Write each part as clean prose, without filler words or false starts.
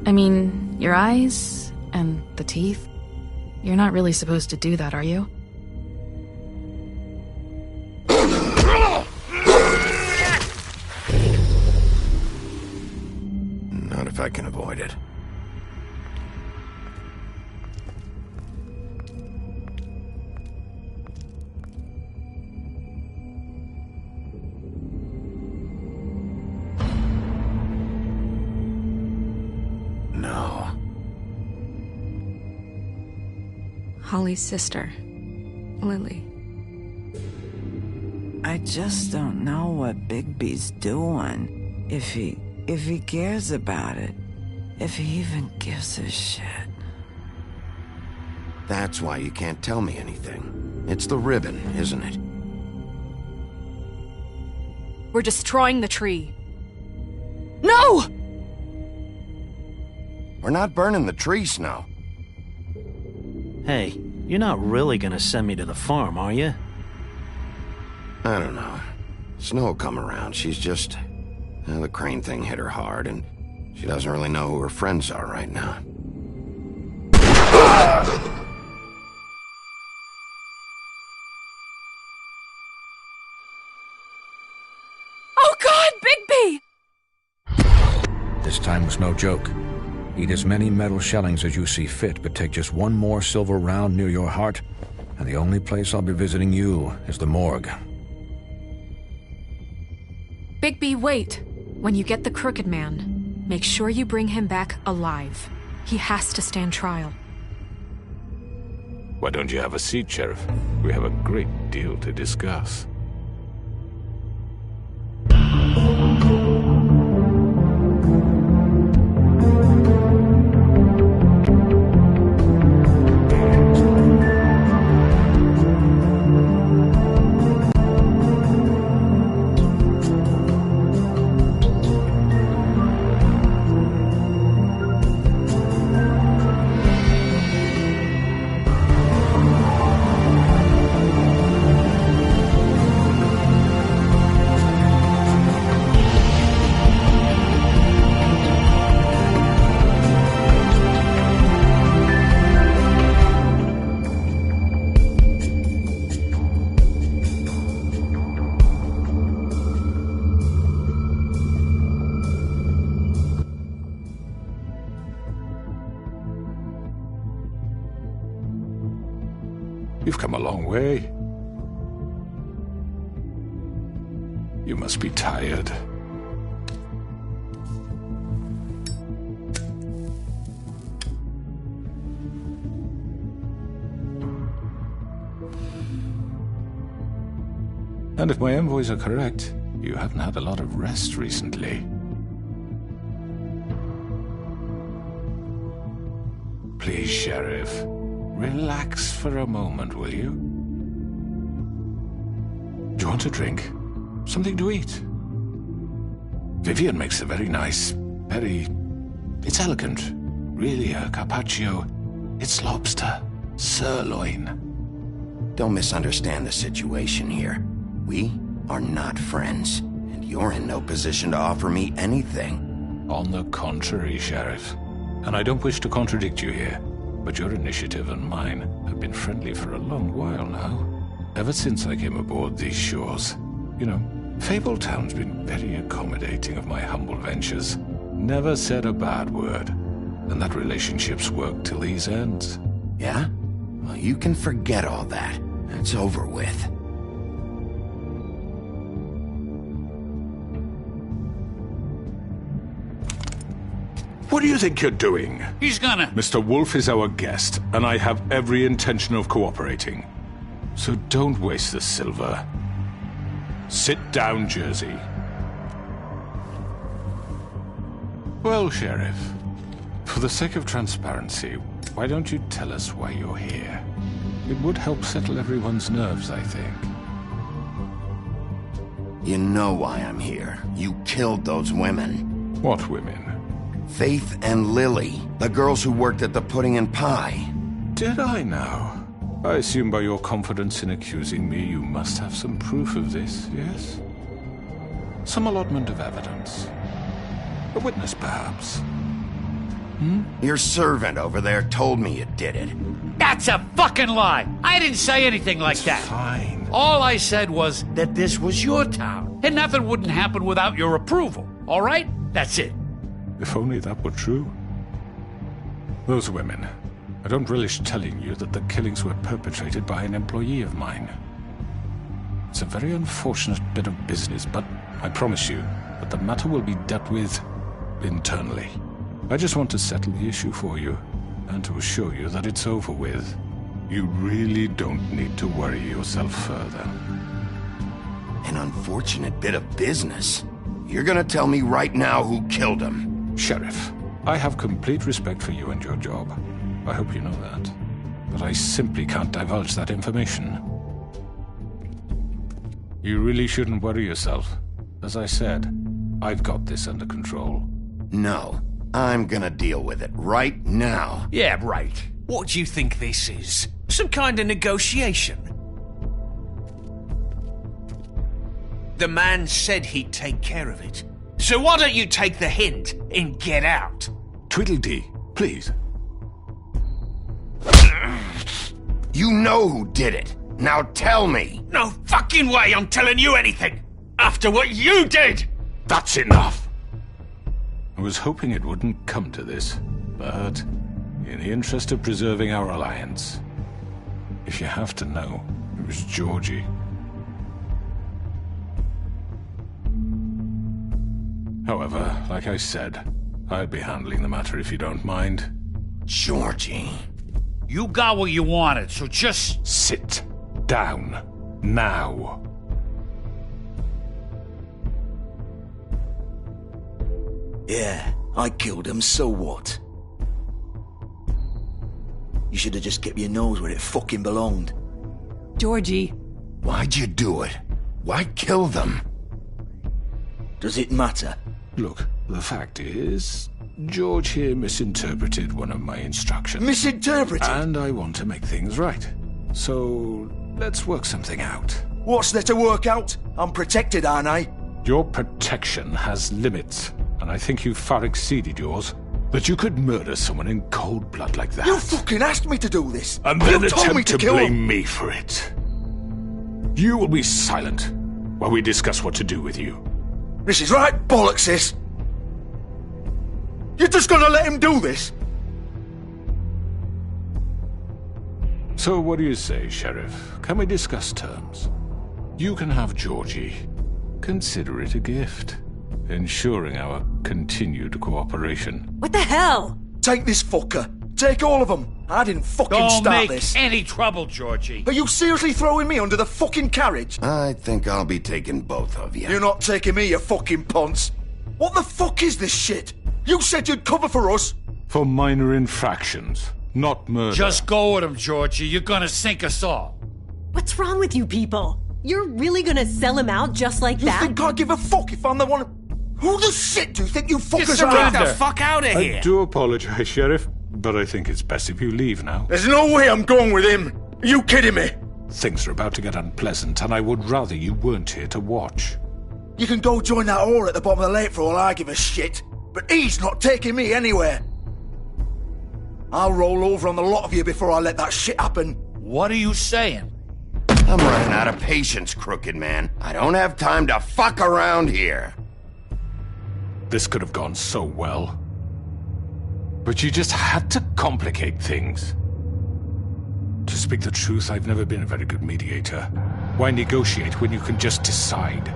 I mean, your eyes and the teeth. You're not really supposed to do that, are you? Not if I can avoid it. No. Holly's sister, Lily. I just don't know what Bigby's doing. If he cares about it. If he even gives a shit. That's why you can't tell me anything. It's the ribbon, isn't it? We're destroying the tree. No! We're not burning the tree, Snow. Hey, you're not really gonna send me to the farm, are you? I don't know. Snow will come around. She's just... the crane thing hit her hard, and she doesn't really know who her friends are right now. Oh God, Bigby! This time was no joke. Eat as many metal shellings as you see fit, but take just one more silver round near your heart, and the only place I'll be visiting you is the morgue. Bigby, wait. When you get the Crooked Man, make sure you bring him back alive. He has to stand trial. Why don't you have a seat, Sheriff? We have a great deal to discuss. You've come a long way. You must be tired. And if my envoys are correct, you haven't had a lot of rest recently. Please, Sheriff. Relax for a moment, will you? Do you want a drink? Something to eat? Vivian makes a very nice, it's elegant. Really, a carpaccio. It's lobster. Sirloin. Don't misunderstand the situation here. We are not friends, and you're in no position to offer me anything. On the contrary, Sheriff. And I don't wish to contradict you here. But your initiative and mine have been friendly for a long while now. Ever since I came aboard these shores. You know, Fabletown's been very accommodating of my humble ventures. Never said a bad word. And that relationship's worked till these ends. Yeah? Well, you can forget all that. It's over with. What do you think you're doing? He's gonna... Mr. Wolf is our guest, and I have every intention of cooperating. So don't waste the silver. Sit down, Jersey. Well, Sheriff, for the sake of transparency, why don't you tell us why you're here? It would help settle everyone's nerves, I think. You know why I'm here. You killed those women. What women? Faith and Lily, the girls who worked at the Pudding and Pie. Did I now? I assume by your confidence in accusing me, you must have some proof of this, yes? Some allotment of evidence. A witness, perhaps. Your servant over there told me you did it. That's a fucking lie! I didn't say anything like that. Fine. All I said was that this was your town, and nothing wouldn't happen without your approval, all right? That's it. If only that were true. Those women. I don't relish telling you that the killings were perpetrated by an employee of mine. It's a very unfortunate bit of business, but I promise you that the matter will be dealt with internally. I just want to settle the issue for you, and to assure you that it's over with. You really don't need to worry yourself further. An unfortunate bit of business? You're gonna tell me right now who killed him? Sheriff, I have complete respect for you and your job. I hope you know that. But I simply can't divulge that information. You really shouldn't worry yourself. As I said, I've got this under control. No, I'm gonna deal with it right now. Yeah, right. What do you think this is? Some kind of negotiation? The man said he'd take care of it. So why don't you take the hint and get out? Tweedledee, please. You know who did it. Now tell me. No fucking way I'm telling you anything! After what you did! That's enough! I was hoping it wouldn't come to this, but in the interest of preserving our alliance, if you have to know, it was Georgie. However, like I said, I'll be handling the matter if you don't mind. Georgie. You got what you wanted, so just... Sit down. Now. Yeah, I killed him, so what? You should have just kept your nose where it fucking belonged. Georgie. Why'd you do it? Why kill them? Does it matter? Look, the fact is, George here misinterpreted one of my instructions. Misinterpreted? And I want to make things right. So, let's work something out. What's there to work out? I'm protected, aren't I? Your protection has limits, and I think you've far exceeded yours. That you could murder someone in cold blood like that. You fucking asked me to do this! And then you told me attempt to blame me for it. You will be silent while we discuss what to do with you. This is right bollocks, sis! You're just gonna let him do this? So what do you say, Sheriff? Can we discuss terms? You can have Georgie. Consider it a gift, ensuring our continued cooperation. What the hell? Take this fucker. Take all of them. I didn't fucking Don't start make this. any trouble, Georgie. Are you seriously throwing me under the fucking carriage? I think I'll be taking both of you. You're not taking me, you fucking ponce. What the fuck is this shit? You said you'd cover for us. For minor infractions, not murder. Just go with him, Georgie. You're gonna sink us all. What's wrong with you people? You're really gonna sell him out just like You that? think I give a fuck if I'm the one... Who the shit do you think you fuckers Get are? the fuck out of here! I do apologize, Sheriff, but I think it's best if you leave now. There's no way I'm going with him. Are you kidding me? Things are about to get unpleasant, and I would rather you weren't here to watch. You can go join that whore at the bottom of the lake for all I give a shit. But he's not taking me anywhere. I'll roll over on the lot of you before I let that shit happen. What are you saying? I'm running out of patience, Crooked Man. I don't have time to fuck around here. This could have gone so well. But you just had to complicate things. To speak the truth, I've never been a very good mediator. Why negotiate when you can just decide?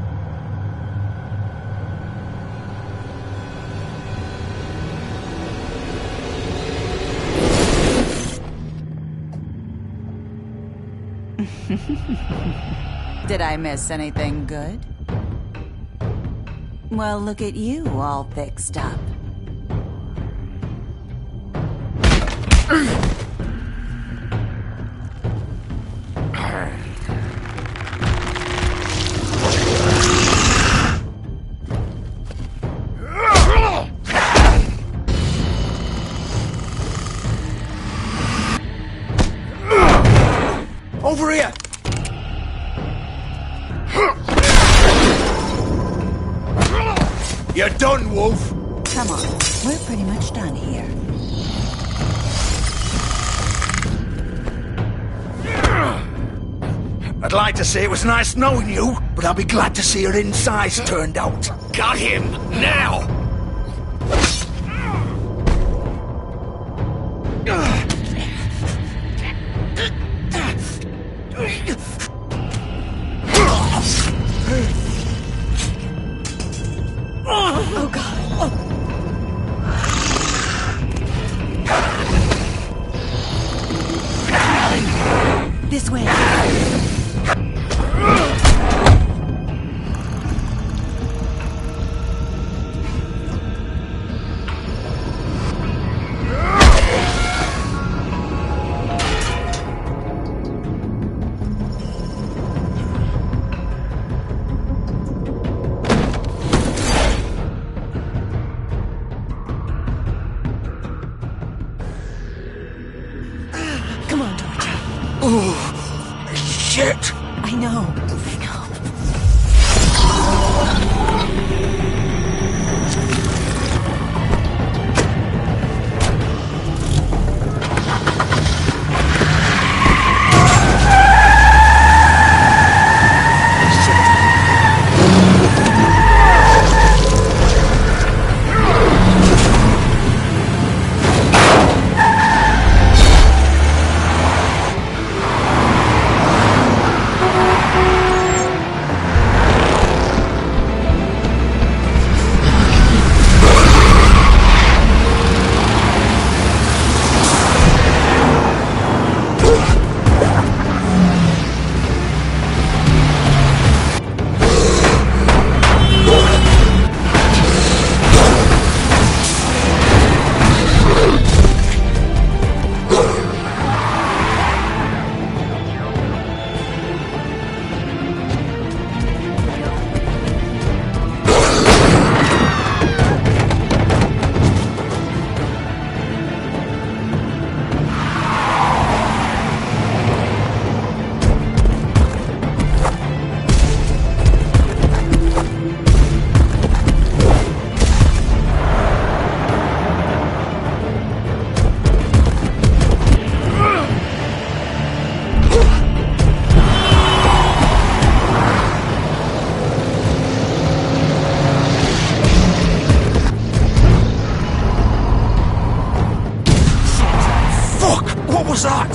Did I miss anything good? Well, look at you, all fixed up. Over here! You're done, Wolf! Come on, we're pretty much done here. I'd like to say it was nice knowing you, but I'll be glad to see your insides turned out. Got him! Now! Oh, God. This way. Come on, George. Oh, shit! I know. What was that?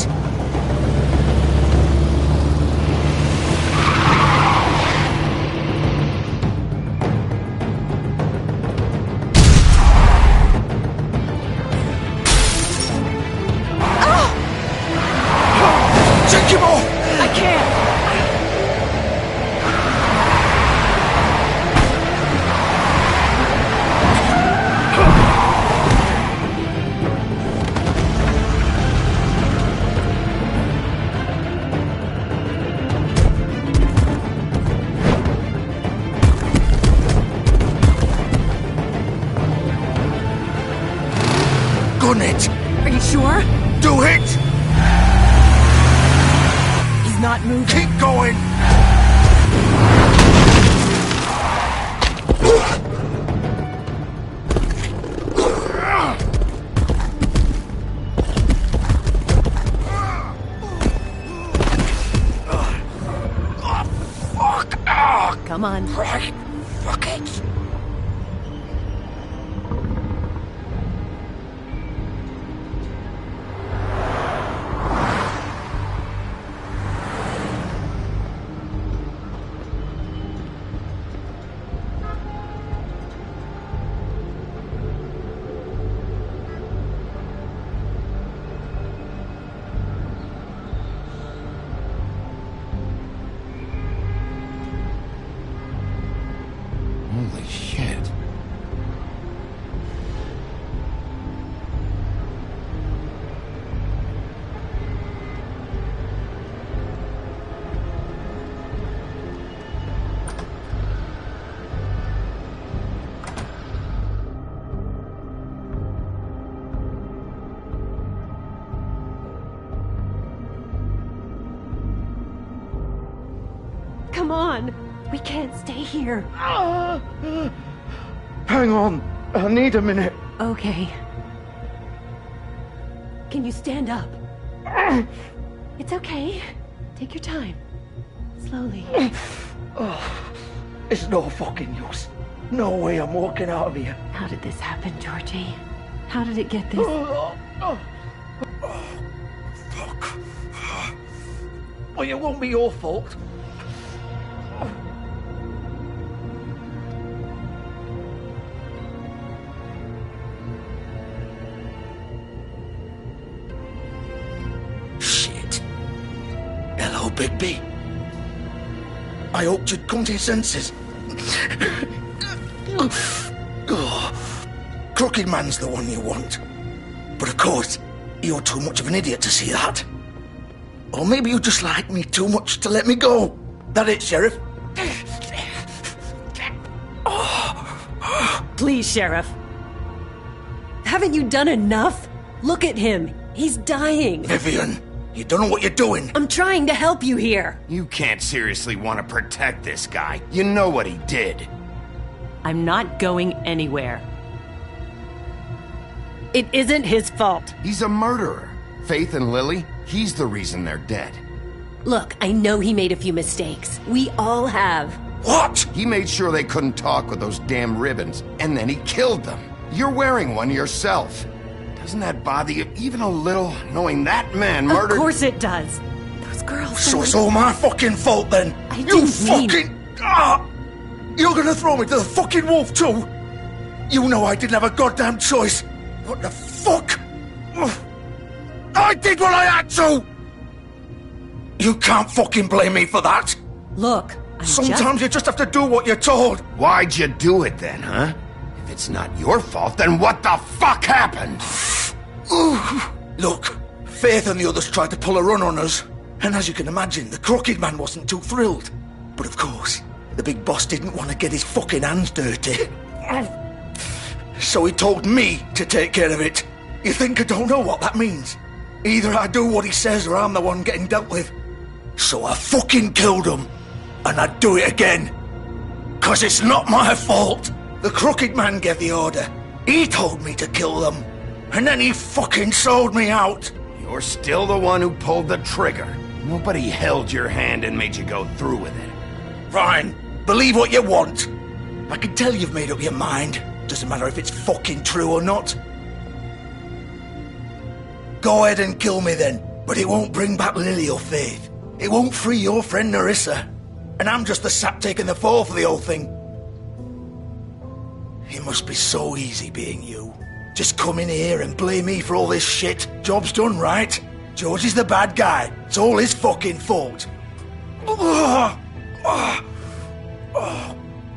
Take him off! I can't! Gun it! Are you sure? Do it! He's not moving. Keep going! Come on. Right. Fuck it. Come on. We can't stay here. Hang on. I need a minute. Okay. Can you stand up? It's okay. Take your time. Slowly. It's no fucking use. No way I'm walking out of here. How did this happen, Georgie? How did it get this? Fuck. Well, it won't be your fault. Shit. Hello, Bigby. I hoped you'd come to your senses. Crooked Man's the one you want. But of course, you're too much of an idiot to see that. Or maybe you just like me too much to let me go. That it, Sheriff? Please, Sheriff. Haven't you done enough? Look at him. He's dying. Vivian, you don't know what you're doing. I'm trying to help you here. You can't seriously want to protect this guy. You know what he did. I'm not going anywhere. It isn't his fault. He's a murderer. Faith and Lily, he's the reason they're dead. Look, I know he made a few mistakes. We all have. What? He made sure they couldn't talk with those damn ribbons, and then he killed them. You're wearing one yourself. Doesn't that bother you even a little, knowing that man murdered... Of course it does. Those girls... So it's all my fucking fault then? I You didn't mean... fucking... You're gonna throw me to the fucking wolf too? You know I didn't have a goddamn choice. What the fuck? I did what I had to! You can't fucking blame me for that. Look, Sometimes you just have to do what you're told. Why'd you do it then, huh? If it's not your fault, then what the fuck happened? Look, Faith and the others tried to pull a run on us. And as you can imagine, the Crooked Man wasn't too thrilled. But of course, the big boss didn't want to get his fucking hands dirty. So he told me to take care of it. You think I don't know what that means? Either I do what he says or I'm the one getting dealt with. So I fucking killed him. And I'd do it again. 'Cause it's not my fault. The Crooked Man gave the order. He told me to kill them. And then he fucking sold me out. You're still the one who pulled the trigger. Nobody held your hand and made you go through with it. Fine. Believe what you want. I can tell you've made up your mind. Doesn't matter if it's fucking true or not. Go ahead and kill me then. But it won't bring back Lily or Faith. It won't free your friend Nerissa. And I'm just the sap taking the fall for the whole thing. It must be so easy being you. Just come in here and blame me for all this shit. Job's done, right? George is the bad guy. It's all his fucking fault. But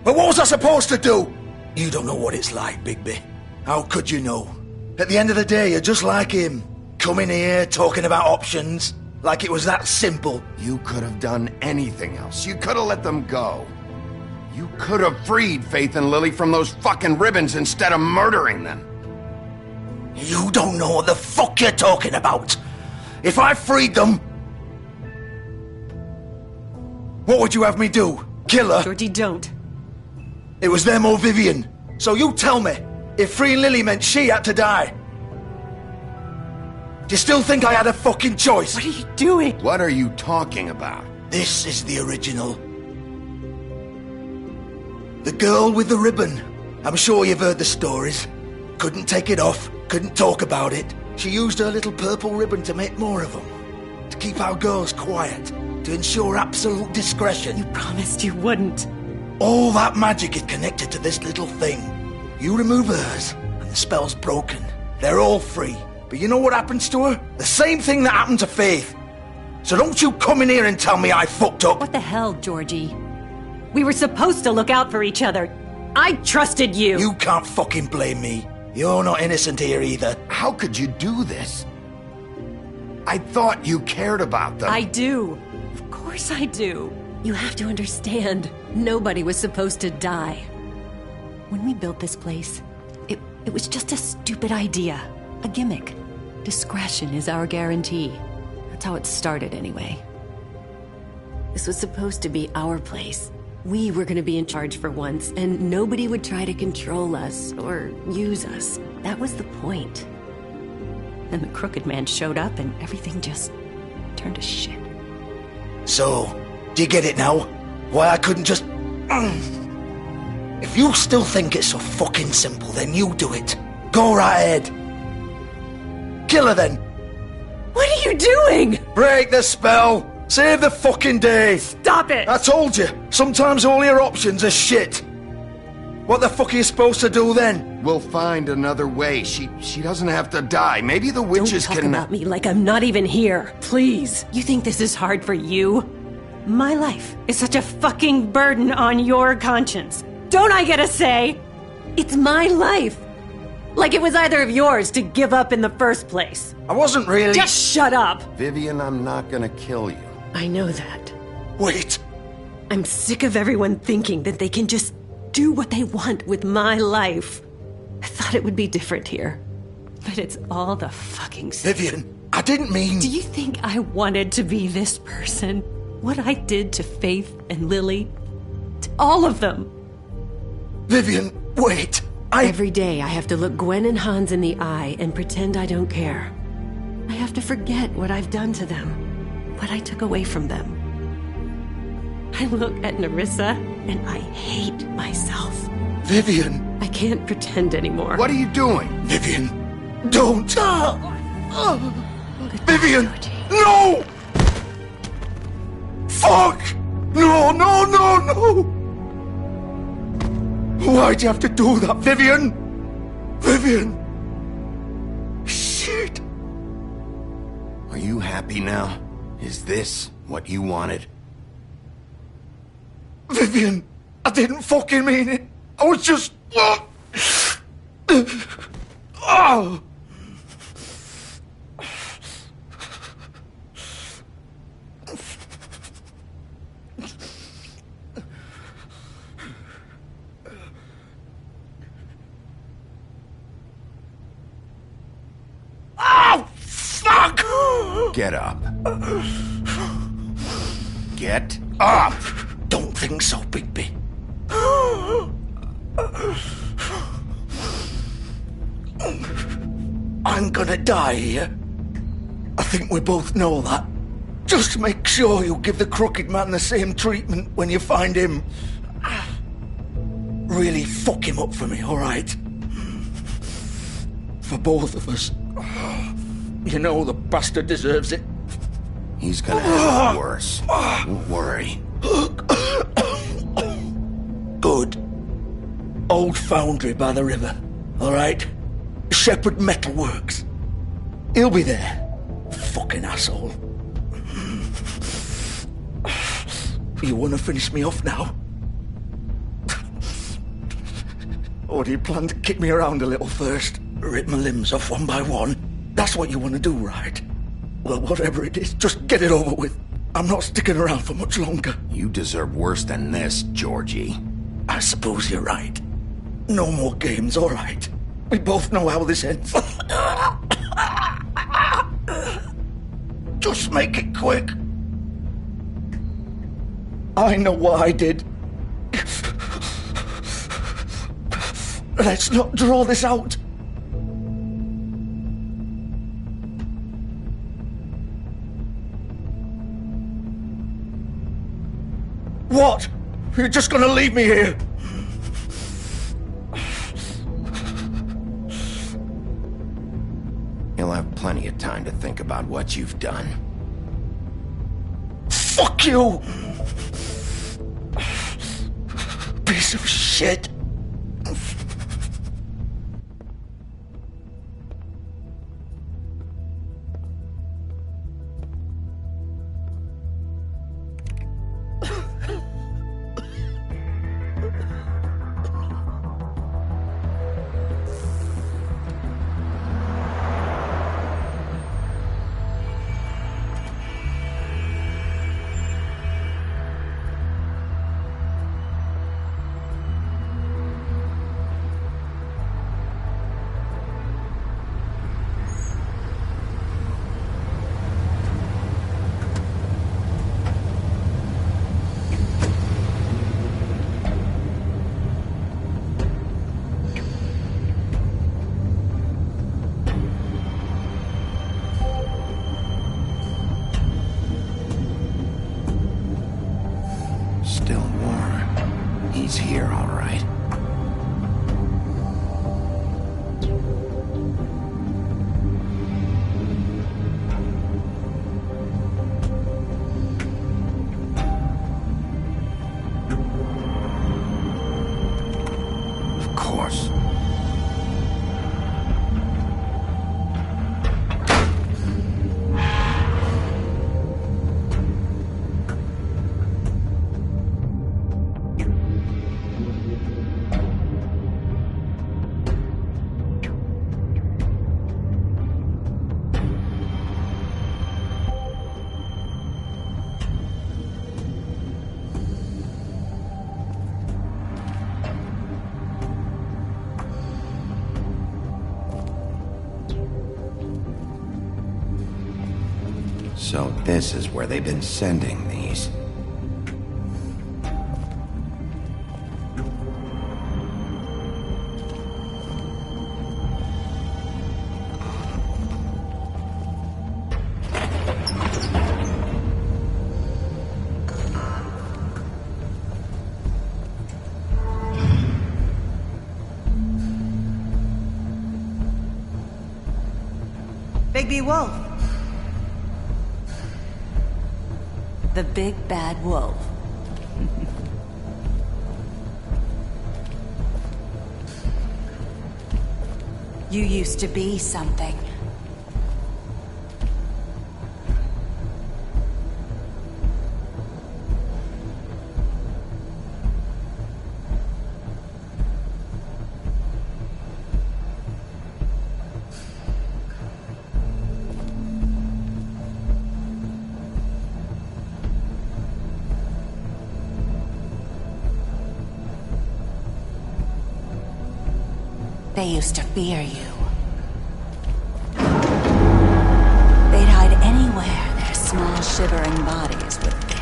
what was I supposed to do? You don't know what it's like, Bigby. How could you know? At the end of the day, you're just like him. Coming here, talking about options. Like it was that simple. You could have done anything else. You could have let them go. You could have freed Faith and Lily from those fucking ribbons instead of murdering them. You don't know what the fuck you're talking about. If I freed them... What would you have me do? Kill her? Georgie, don't. It was them or Vivian. So you tell me, if freeing Lily meant she had to die, do you still think I had a fucking choice? What are you doing? What are you talking about? This is the original. The girl with the ribbon. I'm sure you've heard the stories. Couldn't take it off, couldn't talk about it. She used her little purple ribbon to make more of them. To keep our girls quiet. To ensure absolute discretion. You promised you wouldn't. All that magic is connected to this little thing. You remove hers, and the spell's broken. They're all free. But you know what happens to her? The same thing that happened to Faith. So don't you come in here and tell me I fucked up. What the hell, Georgie? We were supposed to look out for each other. I trusted you. You can't fucking blame me. You're not innocent here either. How could you do this? I thought you cared about them. I do. Of course I do. You have to understand, nobody was supposed to die. When we built this place, it was just a stupid idea. A gimmick. Discretion is our guarantee. That's how it started, anyway. This was supposed to be our place. We were gonna be in charge for once, and nobody would try to control us or use us. That was the point. Then the Crooked Man showed up and everything just turned to shit. So, do you get it now? Why I couldn't just... If you still think it's so fucking simple, then you do it. Go right ahead. Kill her then. What are you doing? Break the spell. Save the fucking day. Stop it. I told you, sometimes all your options are shit. What the fuck are you supposed to do then? We'll find another way. She doesn't have to die. Maybe the witches Don't talk can... about me like I'm not even here. Please. You think this is hard for you? My life is such a fucking burden on your conscience. Don't I get a say? It's my life. Like it was either of yours to give up in the first place. I wasn't really... Just shut up. Vivian, I'm not gonna kill you. I know that. Wait. I'm sick of everyone thinking that they can just do what they want with my life. I thought it would be different here. But it's all the fucking same. Vivian, I didn't mean... Do you think I wanted to be this person? What I did to Faith and Lily? To all of them? Vivian, wait. Every day I have to look Gwen and Hans in the eye and pretend I don't care. I have to forget what I've done to them, what I took away from them. I look at Nerissa and I hate myself. Vivian. I can't pretend anymore. What are you doing? Vivian, don't. Vivian, no! Fuck! No, no, no, no! Why'd you have to do that, Vivian? Vivian! Shit! Are you happy now? Is this what you wanted? Vivian, I didn't fucking mean it. I was just... Oh! Oh, fuck! Get up. Get up! Don't think so, Bigby. I'm gonna die here. I think we both know that. Just make sure you give the Crooked Man the same treatment when you find him. Really fuck him up for me, alright? For both of us. You know the bastard deserves it. He's gonna have it worse. Don't worry. Good. Old foundry by the river, alright? Shepherd Metalworks. He'll be there. Fucking asshole. You wanna finish me off now? Or do you plan to kick me around a little first? Rip my limbs off one by one? That's what you want to do, right? Well, whatever it is, just get it over with. I'm not sticking around for much longer. You deserve worse than this, Georgie. I suppose you're right. No more games, all right. We both know how this ends. Just make it quick. I know what I did. Let's not draw this out. What? You're just gonna leave me here? You'll have plenty of time to think about what you've done. Fuck you! Piece of shit. still warm. He's here, all right. Of course. So this is where they've been sending these. Bigby Wolf. The big bad wolf. You used to be something. They used to fear you. They'd hide anywhere their small, shivering bodies would fit.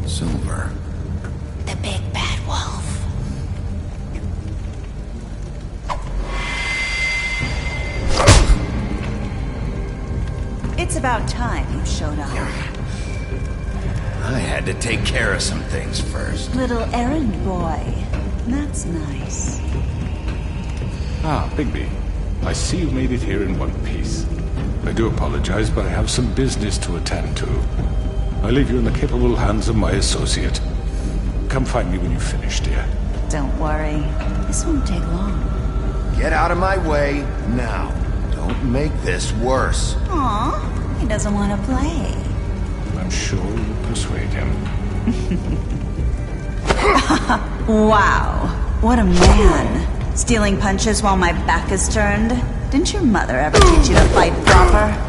Silver. The big bad wolf. It's about time you showed up. I had to take care of some things first. Little errand boy. That's nice. Ah, Bigby. I see you made it here in one piece. I do apologize, but I have some business to attend to. I leave you in the capable hands of my associate. Come find me when you've finished, dear. Don't worry. This won't take long. Get out of my way now. Don't make this worse. Aw, he doesn't want to play. I'm sure you'll persuade him. Wow, what a man. Stealing punches while my back is turned? Didn't your mother ever teach you to fight proper?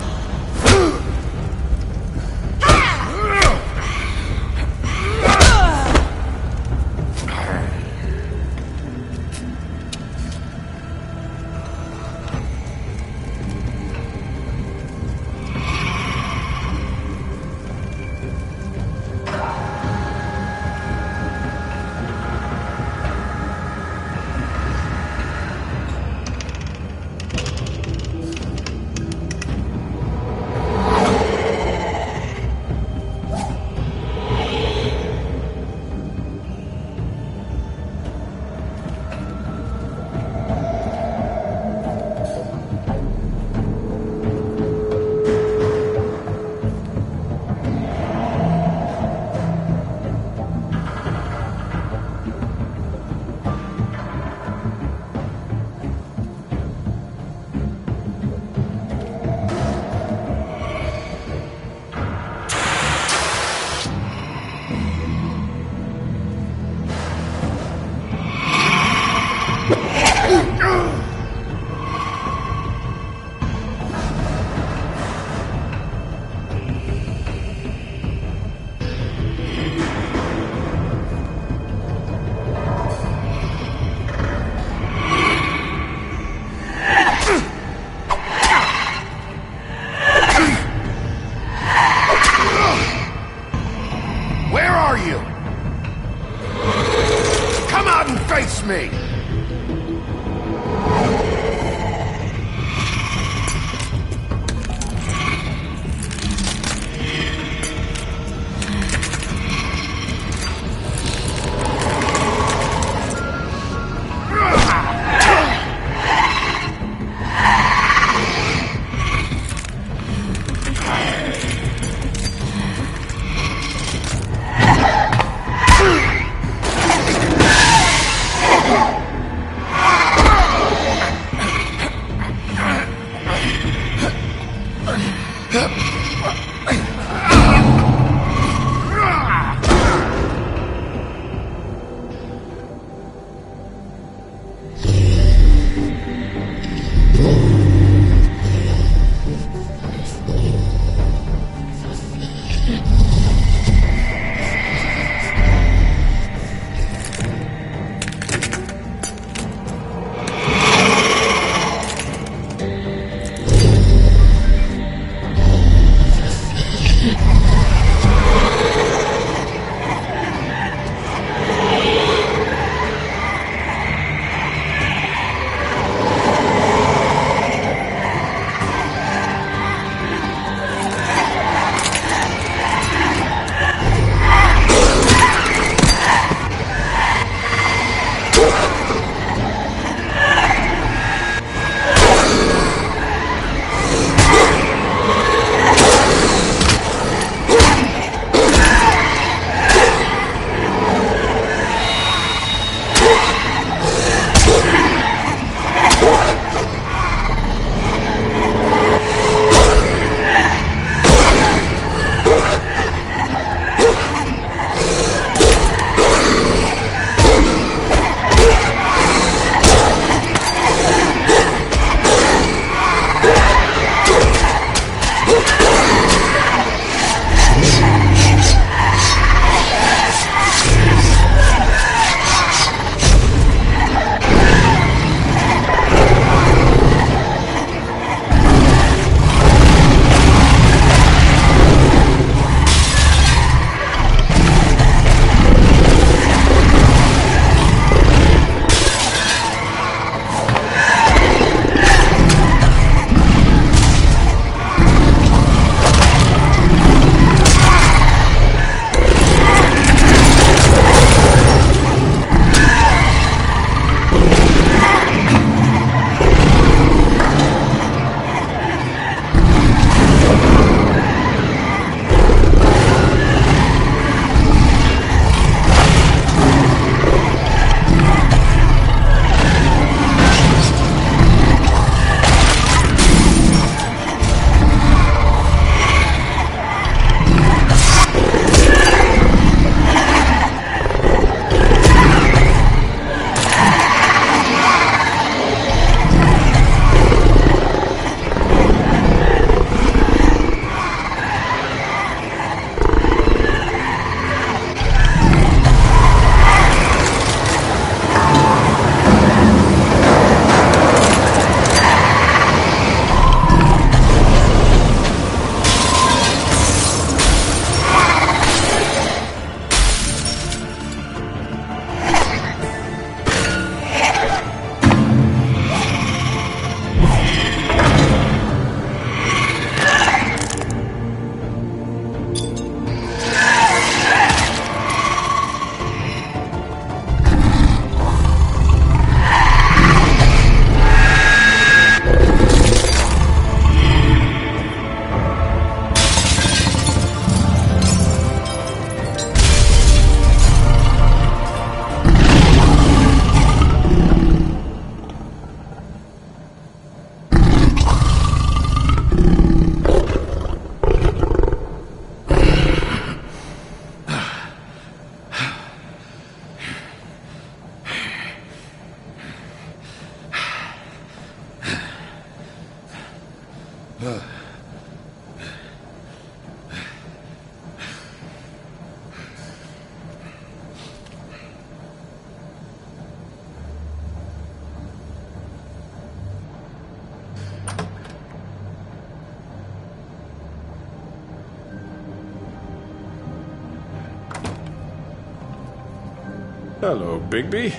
Hello, Bigby.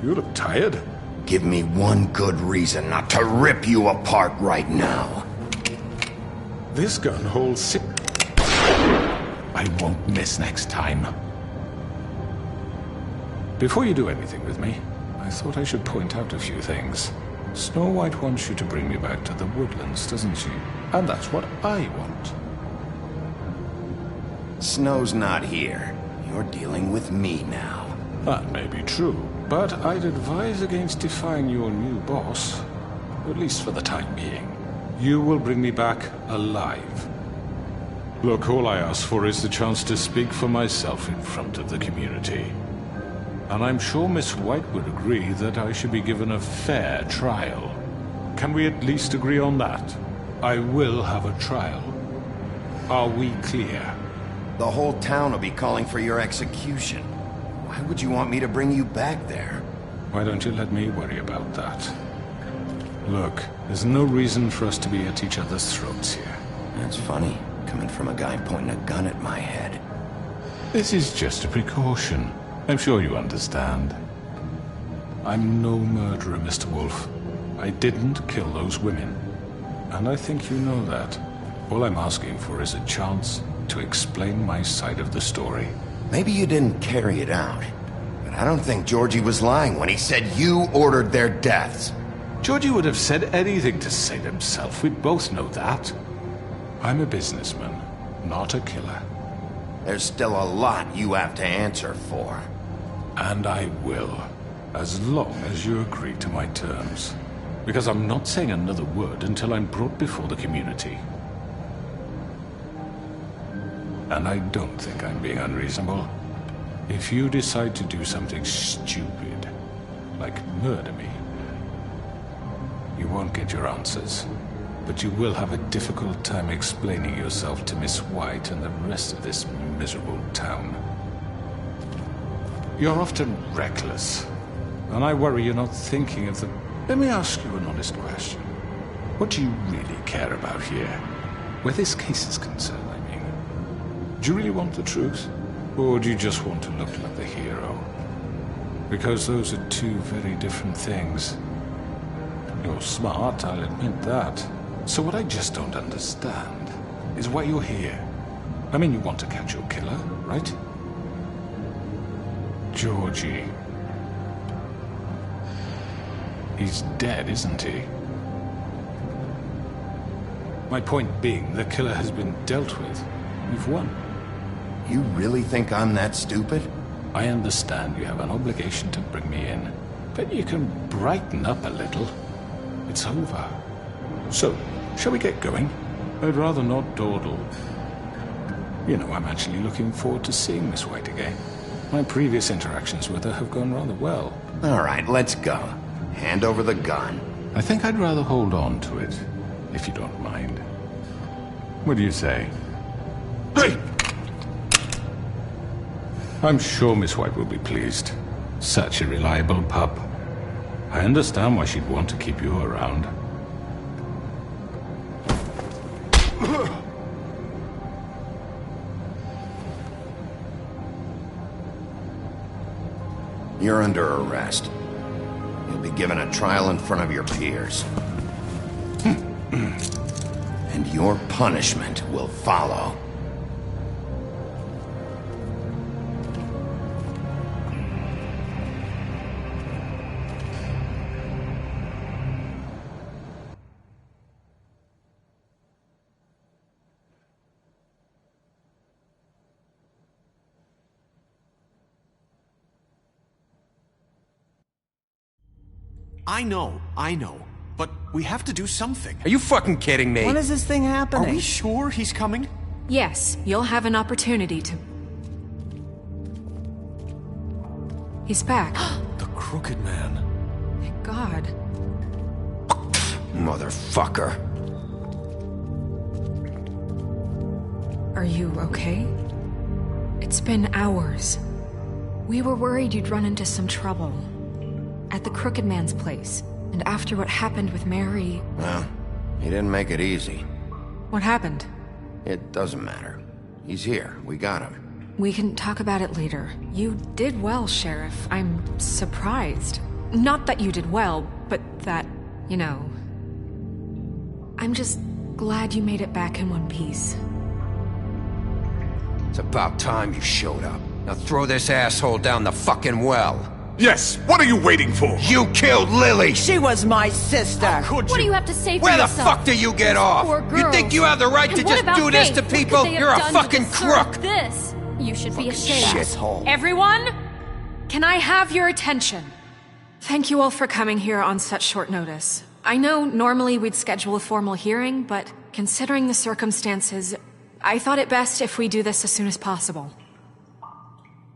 You look tired. Give me one good reason not to rip you apart right now. This gun holds 6... I won't miss next time. Before you do anything with me, I thought I should point out a few things. Snow White wants you to bring me back to the woodlands, doesn't she? And that's what I want. Snow's not here. You're dealing with me now. That may be true, but I'd advise against defying your new boss, at least for the time being. You will bring me back alive. Look, all I ask for is the chance to speak for myself in front of the community. And I'm sure Miss White would agree that I should be given a fair trial. Can we at least agree on that? I will have a trial. Are we clear? The whole town will be calling for your execution. Why would you want me to bring you back there? Why don't you let me worry about that? Look, there's no reason for us to be at each other's throats here. That's funny, coming from a guy pointing a gun at my head. This is just a precaution. I'm sure you understand. I'm no murderer, Mr. Wolf. I didn't kill those women. And I think you know that. All I'm asking for is a chance to explain my side of the story. Maybe you didn't carry it out, but I don't think Georgie was lying when he said you ordered their deaths. Georgie would have said anything to save himself. We both know that. I'm a businessman, not a killer. There's still a lot you have to answer for. And I will, as long as you agree to my terms. Because I'm not saying another word until I'm brought before the community. And I don't think I'm being unreasonable. If you decide to do something stupid, like murder me, you won't get your answers. But you will have a difficult time explaining yourself to Miss White and the rest of this miserable town. You're often reckless, and I worry you're not thinking of the... Let me ask you an honest question. What do you really care about here? Where this case is concerned, I mean. Do you really want the truth? Or do you just want to look like the hero? Because those are two very different things. You're smart, I'll admit that. So what I just don't understand is why you're here. I mean, you want to catch your killer, right? Georgie. He's dead, isn't he? My point being, the killer has been dealt with. You've won. You really think I'm that stupid? I understand you have an obligation to bring me in, but you can brighten up a little. It's over. So, shall we get going? I'd rather not dawdle. You know, I'm actually looking forward to seeing Miss White again. My previous interactions with her have gone rather well. All right, let's go. Hand over the gun. I think I'd rather hold on to it, if you don't mind. What do you say? Hey! I'm sure Miss White will be pleased. Such a reliable pup. I understand why she'd want to keep you around. You're under arrest. You'll be given a trial in front of your peers. And your punishment will follow. I know. But we have to do something. Are you fucking kidding me? When is this thing happening? Are we sure he's coming? Yes, you'll have an opportunity to... He's back. The Crooked Man. Thank God. Motherfucker. Are you okay? It's been hours. We were worried you'd run into some trouble. At the Crooked Man's place. And after what happened with Mary... Well, he didn't make it easy. What happened? It doesn't matter. He's here. We got him. We can talk about it later. You did well, Sheriff. I'm surprised. Not that you did well, but that, you know... I'm just glad you made it back in one piece. It's about time you showed up. Now throw this asshole down the fucking well. Yes, what are you waiting for? You killed Lily! She was my sister! How could you? What do you have to say for Where yourself? the fuck do you get off? You think you have the right to just do this to people? You're a fucking crook! This. You should be ashamed. Shithole. Everyone, can I have your attention? Thank you all for coming here on such short notice. I know normally we'd schedule a formal hearing, but considering the circumstances, I thought it best if we do this as soon as possible.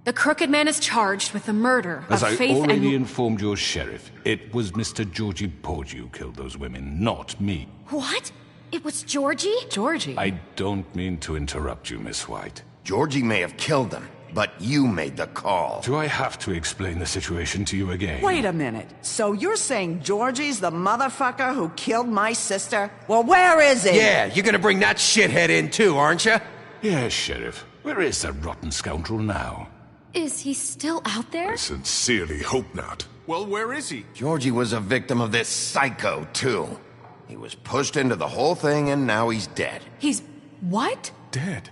The Crooked Man is charged with the murder of Faith. As I Faith already informed your sheriff, it was Mr. Georgie Porgy who killed those women, not me. What? It was Georgie? Georgie? I don't mean to interrupt you, Miss White. Georgie may have killed them, but you made the call. Do I have to explain the situation to you again? Wait a minute. So you're saying Georgie's the motherfucker who killed my sister? Well, where is he? Yeah, you're gonna bring that shithead in too, aren't you? Yes, Sheriff. Where is that rotten scoundrel now? Is he still out there? I sincerely hope not. Well, where is he? Georgie was a victim of this psycho, too. He was pushed into the whole thing, and now he's dead. He's... what? Dead.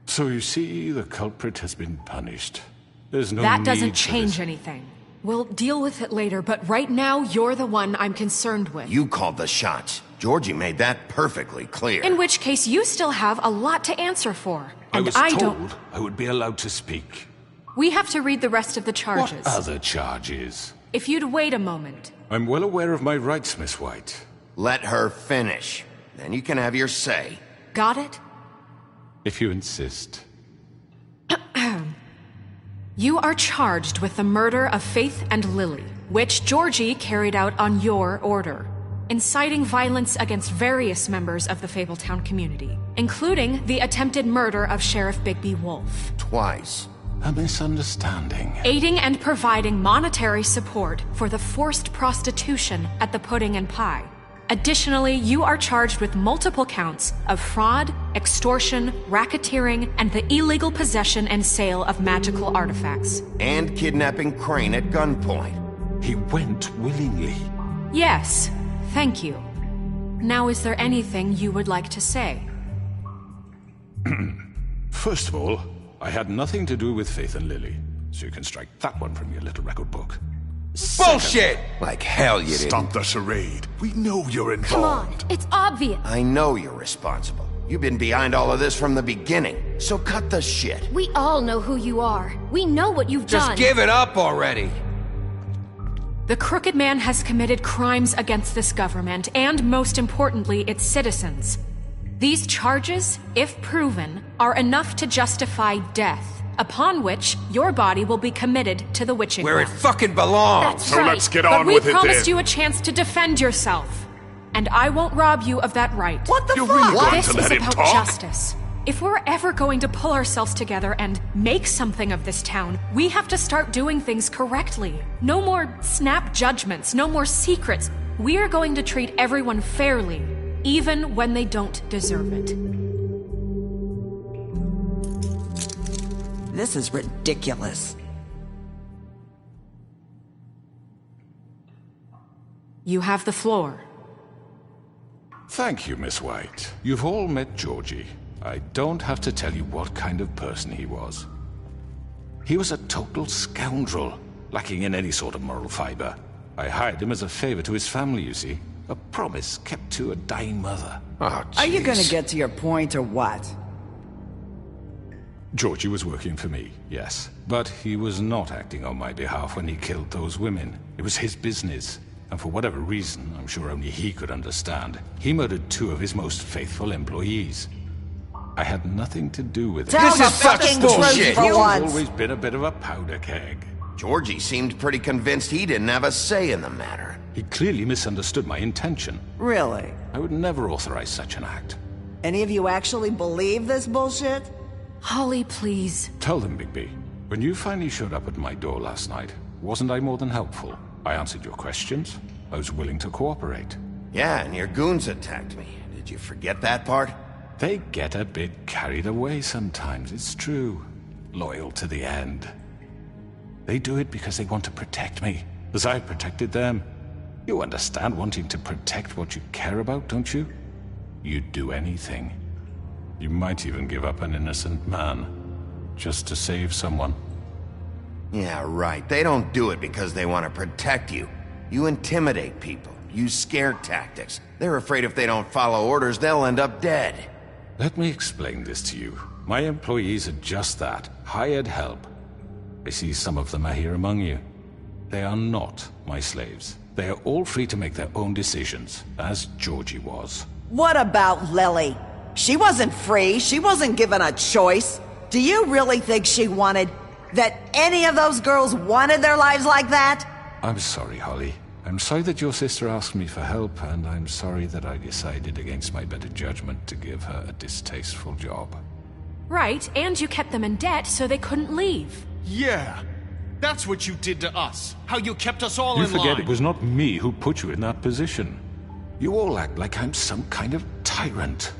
So you see, the culprit has been punished. There's no That need doesn't for change this. anything. We'll deal with it later, but right now, you're the one I'm concerned with. You called the shots. Georgie made that perfectly clear. In which case, you still have a lot to answer for. And I was don't... told I would be allowed to speak. We have to read the rest of the charges. What other charges? If you'd wait a moment. I'm well aware of my rights, Miss White. Let her finish. Then you can have your say. Got it? If you insist. You are charged with the murder of Faith and Lily, which Georgie carried out on your order, inciting violence against various members of the Fabletown community, including the attempted murder of Sheriff Bigby Wolf. Twice. A misunderstanding. Aiding and providing monetary support for the forced prostitution at the Pudding and Pie. Additionally, you are charged with multiple counts of fraud, extortion, racketeering, and the illegal possession and sale of magical artifacts. And kidnapping Crane at gunpoint. He went willingly. Yes, thank you. Now, is there anything you would like to say? First of all, I had nothing to do with Faith and Lily, so you can strike that one from your little record book. Bullshit! Like hell you didn't. Stop the charade. We know you're involved. Come on, it's obvious. I know you're responsible. You've been behind all of this from the beginning, so cut the shit. We all know who you are. We know what you've done. Just give it up already. The Crooked Man has committed crimes against this government, and most importantly, its citizens. These charges, if proven, are enough to justify death, upon which your body will be committed to the witching Where it ground. fucking belongs. That's So right. let's get But on we with it promised then. you a chance to defend yourself, and I won't rob you of that right. What the You're fuck? really going This to is let him about talk? justice. If we're ever going to pull ourselves together and make something of this town, we have to start doing things correctly. No more snap judgments, no more secrets. We are going to treat everyone fairly, even when they don't deserve it. This is ridiculous. You have the floor. Thank you, Miss White. You've all met Georgie. I don't have to tell you what kind of person he was. He was a total scoundrel, lacking in any sort of moral fiber. I hired him as a favor to his family, you see. A promise kept to a dying mother. Oh, Are you gonna jeez. get to your point or what? Georgie was working for me, yes. But he was not acting on my behalf when he killed those women. It was his business. And for whatever reason, I'm sure only he could understand, he murdered 2 of his most faithful employees. I had nothing to do with it. Tell This the is such fucking bullshit. truth for He's once. always been a bit of a powder keg. Georgie seemed pretty convinced he didn't have a say in the matter. He clearly misunderstood my intention. Really? I would never authorize such an act. Any of you actually believe this bullshit? Holly, please. Tell them, Bigby. When you finally showed up at my door last night, wasn't I more than helpful? I answered your questions. I was willing to cooperate. Yeah, and your goons attacked me. Did you forget that part? They get a bit carried away sometimes, it's true. Loyal to the end. They do it because they want to protect me, as I protected them. You understand wanting to protect what you care about, don't you? You'd do anything. You might even give up an innocent man, just to save someone. Yeah, right. They don't do it because they want to protect you. You intimidate people, use scare tactics. They're afraid if they don't follow orders, they'll end up dead. Let me explain this to you. My employees are just that, hired help. I see some of them are here among you. They are not my slaves. They are all free to make their own decisions, as Georgie was. What about Lily? She wasn't free. She wasn't given a choice. Do you really think she wanted... that any of those girls wanted their lives like that? I'm sorry, Holly. I'm sorry that your sister asked me for help, and I'm sorry that I decided against my better judgment to give her a distasteful job. Right, and you kept them in debt so they couldn't leave. Yeah, that's what you did to us. How you kept us all You in line. forget it was not me who put you in that position. You all act like I'm some kind of tyrant.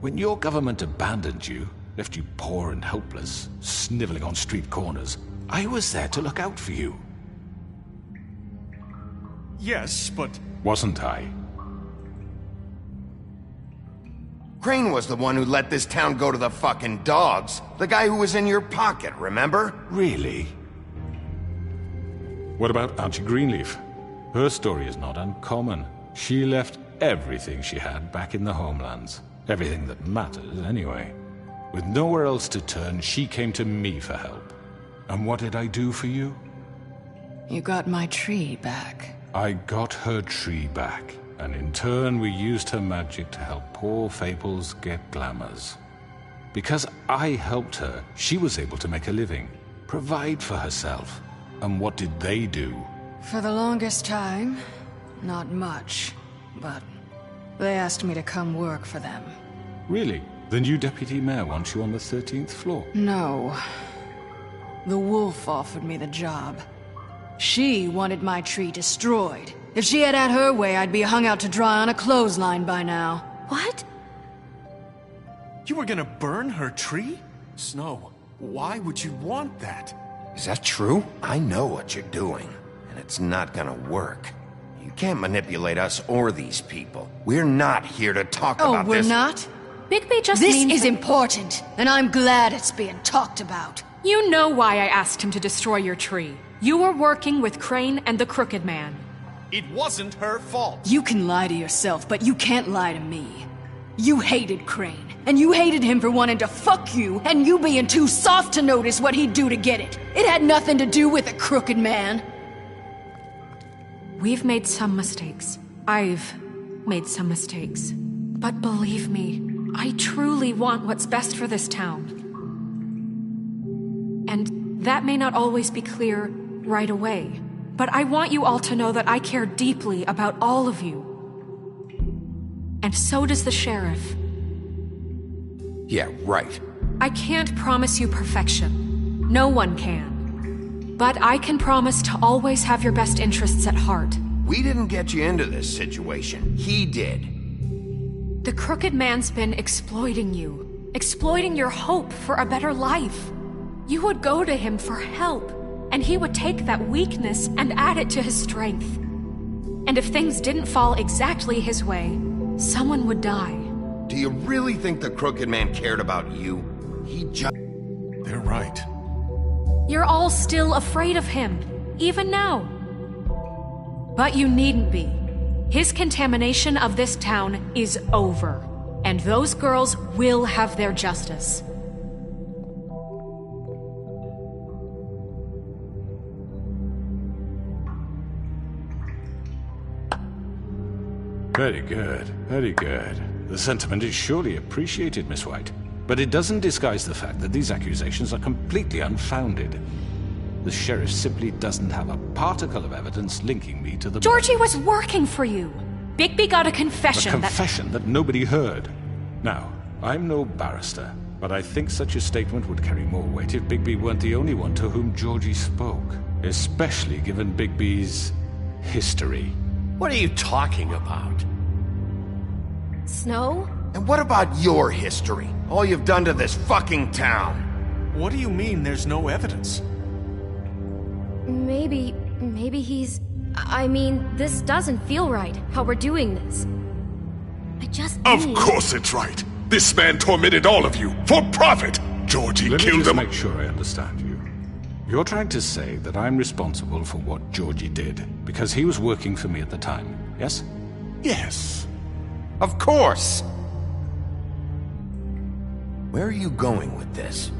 When your government abandoned you, left you poor and helpless, sniveling on street corners, I was there to look out for you. Yes, but... Wasn't I? Crane was the one who let this town go to the fucking dogs. The guy who was in your pocket, remember? Really? What about Auntie Greenleaf? Her story is not uncommon. She left everything she had back in the homelands. Everything that matters, anyway. With nowhere else to turn, she came to me for help. And what did I do for you? You got my tree back. I got her tree back, and in turn we used her magic to help poor Fables get glamours. Because I helped her, she was able to make a living, provide for herself. And what did they do? For the longest time, not much, but they asked me to come work for them. Really? The new deputy mayor wants you on the 13th floor? No. The wolf offered me the job. She wanted my tree destroyed. If she had her way, I'd be hung out to dry on a clothesline by now. What? You were gonna burn her tree? Snow, why would you want that? Is that true? I know what you're doing, and it's not gonna work. You can't manipulate us or these people. We're not here to talk about this. Oh, we're not? Bigby just This means is important, and I'm glad it's being talked about. You know why I asked him to destroy your tree. You were working with Crane and the Crooked Man. It wasn't her fault. You can lie to yourself, but you can't lie to me. You hated Crane, and you hated him for wanting to fuck you, and you being too soft to notice what he'd do to get it. It had nothing to do with the Crooked Man. We've made some mistakes. I've made some mistakes. But believe me, I truly want what's best for this town. And that may not always be clear right away, but I want you all to know that I care deeply about all of you. And so does the sheriff. Yeah, right. I can't promise you perfection. No one can. But I can promise to always have your best interests at heart. We didn't get you into this situation. He did. The Crooked Man's been exploiting you. Exploiting your hope for a better life. You would go to him for help, and he would take that weakness and add it to his strength. And if things didn't fall exactly his way, someone would die. Do you really think the Crooked Man cared about you? He just... They're right. You're all still afraid of him, even now. But you needn't be. His contamination of this town is over, and those girls will have their justice. Very good, very good. The sentiment is surely appreciated, Miss White. But it doesn't disguise the fact that these accusations are completely unfounded. The sheriff simply doesn't have a particle of evidence linking me to the... Georgie was working for you. Bigby got a confession A confession that nobody heard. Now, I'm no barrister, but I think such a statement would carry more weight if Bigby weren't the only one to whom Georgie spoke. Especially given Bigby's... history. What are you talking about? Snow? And what about your history? All you've done to this fucking town? What do you mean there's no evidence? Maybe he's... I mean, this doesn't feel right, how we're doing this. I just Of need... course it's right. This man tormented all of you, for profit. Georgie Let me killed just them. make sure I understand you. You're trying to say that I'm responsible for what Georgie did, because he was working for me at the time, yes? Yes. Of course! Where are you going with this?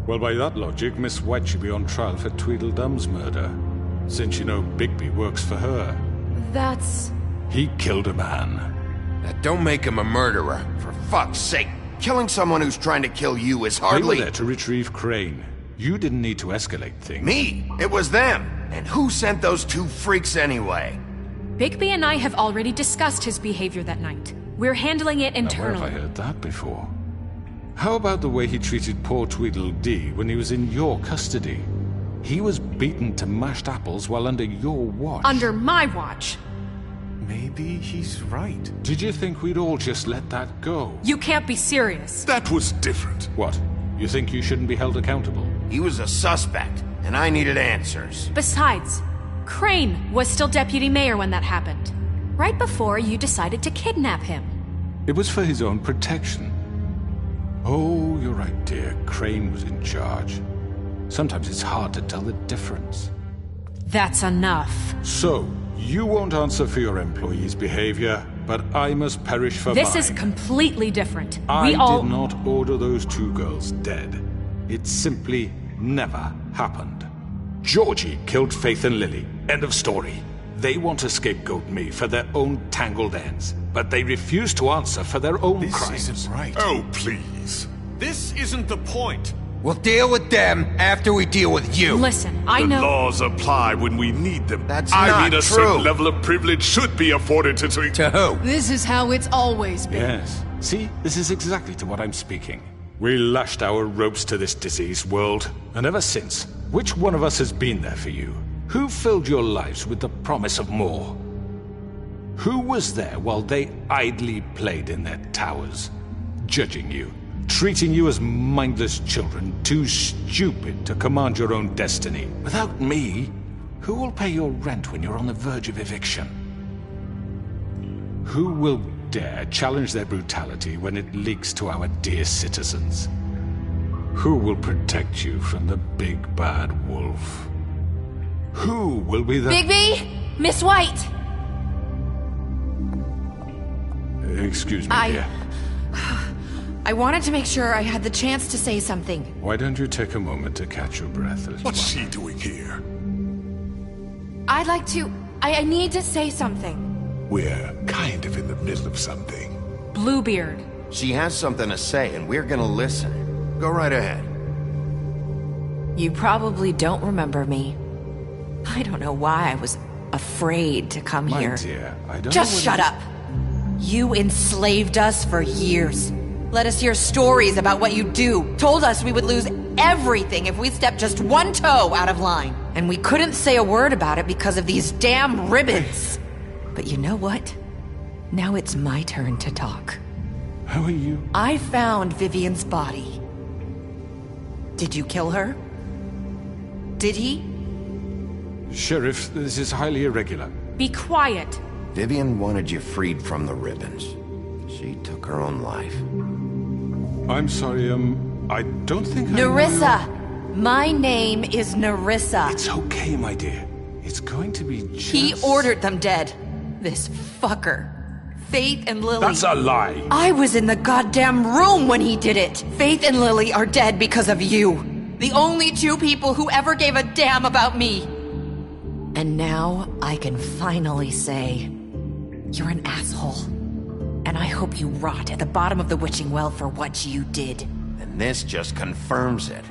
Well, by that logic, Miss White should be on trial for Tweedledum's murder. since you know Bigby works for her. That's... He killed a man. That don't make him a murderer. For fuck's sake. Killing someone who's trying to kill you is hardly... They were there to retrieve Crane. You didn't need to escalate things. Me? It was them. And who sent those two freaks anyway? Bigby and I have already discussed his behavior that night. We're handling it internally. Now, where have I heard that before? How about the way he treated poor Tweedledee when he was in your custody? He was beaten to mashed apples while under your watch. Under my watch. Maybe he's right. Did you think we'd all just let that go? You can't be serious. That was different. What? You think you shouldn't be held accountable? He was a suspect, and I needed answers. Besides, Crane was still deputy mayor when that happened. Right before you decided to kidnap him. It was for his own protection. Oh, you're right, dear. Crane was in charge. Sometimes it's hard to tell the difference. That's enough. So, you won't answer for your employees' behavior, but I must perish for mine. This is completely different. I did not order those two girls dead. It simply never happened. Georgie killed Faith and Lily. End of story. They want to scapegoat me for their own tangled ends, but they refuse to answer for their own crimes. This isn't right. Oh, please. This isn't the point. We'll deal with them after we deal with you. Listen, I The know... laws apply when we need them. That's I not mean, a true. certain level of privilege should be afforded to... To who? This is how it's always been. Yes. See, this is exactly to what I'm speaking. We lashed our ropes to this diseased world, and ever since, which one of us has been there for you? Who filled your lives with the promise of more? Who was there while they idly played in their towers, judging you, treating you as mindless children, too stupid to command your own destiny? Without me, who will pay your rent when you're on the verge of eviction? Who will dare challenge their brutality when it leaks to our dear citizens? Who will protect you from the big bad wolf? Who will be the... Bigby! Miss White! Excuse me, dear. I wanted to make sure I had the chance to say something. Why don't you take a moment to catch your breath? What's she doing here? I'd like to... I need to say something. We're kind of in the middle of something. Bluebeard. She has something to say, and we're gonna listen. Go right ahead. You probably don't remember me. I don't know why I was afraid to come My here. dear, I don't Just know shut up. You enslaved us for years. Let us hear stories about what you do. Told us we would lose everything if we stepped just one toe out of line. And we couldn't say a word about it because of these damn ribbons. But you know what? Now it's my turn to talk. How are you? I found Vivian's body. Did you kill her? Did he? Sheriff, this is highly irregular. Be quiet. Vivian wanted you freed from the ribbons. She took her own life. I'm sorry, I don't think Nerissa! My name is Nerissa. It's okay, my dear. It's going to be just... He ordered them dead. This fucker. Faith and Lily. That's a lie. I was in the goddamn room when he did it. Faith and Lily are dead because of you. The only two people who ever gave a damn about me. And now I can finally say, you're an asshole. And I hope you rot at the bottom of the witching well for what you did. And this just confirms it.